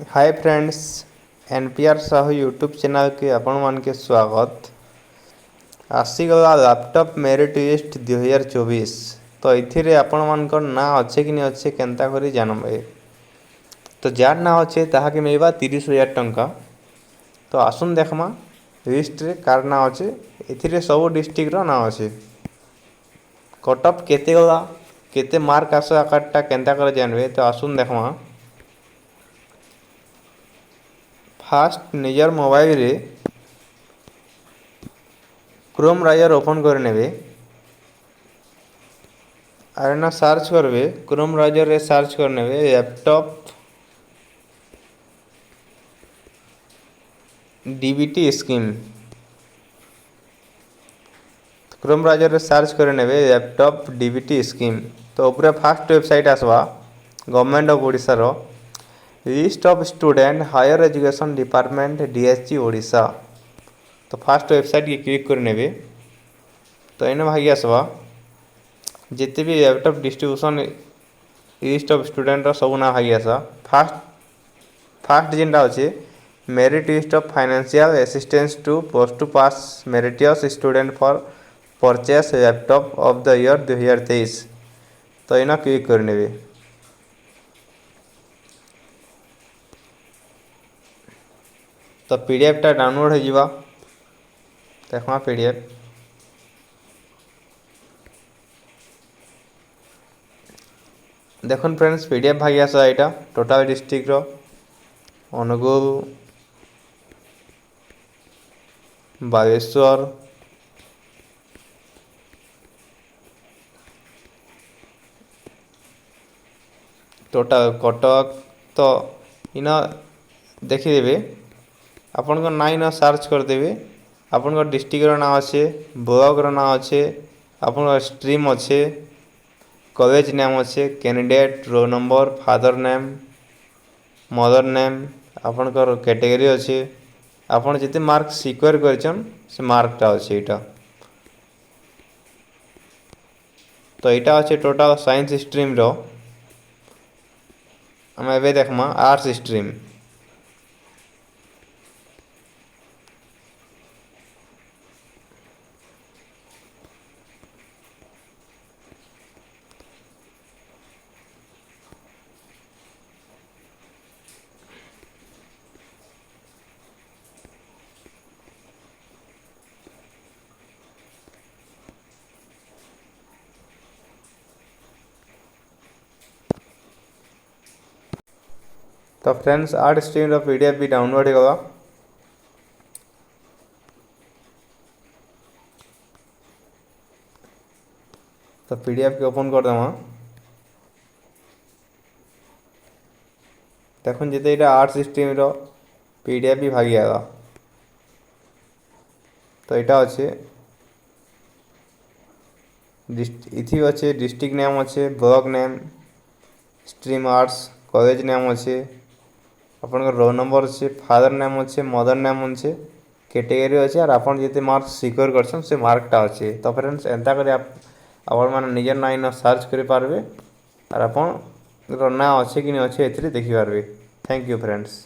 Hi friends, NPR Sahu YouTube channel के आपण मान के स्वागत। आसीगला लैपटॉप मेरिट लिस्ट 2024। तो ये आपण मानकर ना अच्छे कि नहीं अच्छे केनता करी जानबे। तो जार ना अच्छे ताहाके मिलवा 30,000 टंका। तो आसुन देखमा लिस्ट रे कार ना अच्छे। एथिरे सब डिस्ट्रिक्ट रो ना अच्छे। कट ऑफ केते गला केते मार्क आस आकारटा केनता कर जानबे। तो आसुन देखमा फास्ट निजर मोबाइल रे क्रोम ब्राउज़र ओपन कर नेबे। आरना सर्च करबे क्रोम ब्राउज़र रे सर्च कर नेबे laptop DBT scheme. Chrome browser रे सर्च कर नेबे लैपटॉप डीबीटी स्कीम। तो ऊपर फास्ट वेबसाइट आसवा गवर्नमेंट ऑफ ओडिशा रो list of student higher education department DHE Odisha. तो फास्ट वेबसाइट के क्लिक कर नेबे। तो इन भागी आसवा जिते भी laptop distribution list of student सब ना भागी आसा। फास्ट जेनटा अच्छे merit list of financial assistance to post to pass meritorious student for purchase laptop of the year 2023। तो इना क्लिक कर नेबे। तो पीडीएफ टा डाउनलोड हो जावा। देखमा पीडीएफ देखुन फ्रेंड्स पीडीएफ भागी आसा। यहाँ टोटाल डिस्ट्रिक्ट रो अनुगुल, बालेश्वर, टोटाल कटक। तो इना देखिदेवे आपण को ना इना सर्च करदेवे। आपण को डिस्ट्रिक्ट रो ना अच्छे, ब्लॉक रो ना अच्छे, आपण स्ट्रीम अच्छे, कॉलेज नेम अच्छे, candidate roll number, father name, mother name, आपण कैटेगरी अच्छे, आपण जिते मार्क सिक्योर करछन से मार्कटा अच्छे इटा। तो इटा अच्छे टोटाल साइंस स्ट्रीम रो। हम एबे देखमा आर्ट्स स्ट्रीम। तो फ्रेंड्स आर्ट स्ट्रीम रो पीडीएफ भी डाउनलोड होगा। तो पीडीएफ के ओपन कर देवा। देखुन जिते ये आर्ट्स स्ट्रीम रो पीडीएफ भी भागी आएगा। तो यहाँ अच्छे इथि अच्छे डिस्ट्रिक्ट नेम अच्छे, block name, stream arts, college name अच्छे, अपन रोल नंबर अच्छे, फादर नेम अच्छे, मदर नेम अच्छे, कैटेगरी अच्छे और आपन जिते मार्क सिक्योर करछन से मार्कटा अच्छे। तो फ्रेंड्स एंता करे आपण माने निजर ना इन सर्च करि पारबे और आपन ना अच्छे कि नहीं अच्छे एथिरे देखि पारबे। Thank you friends.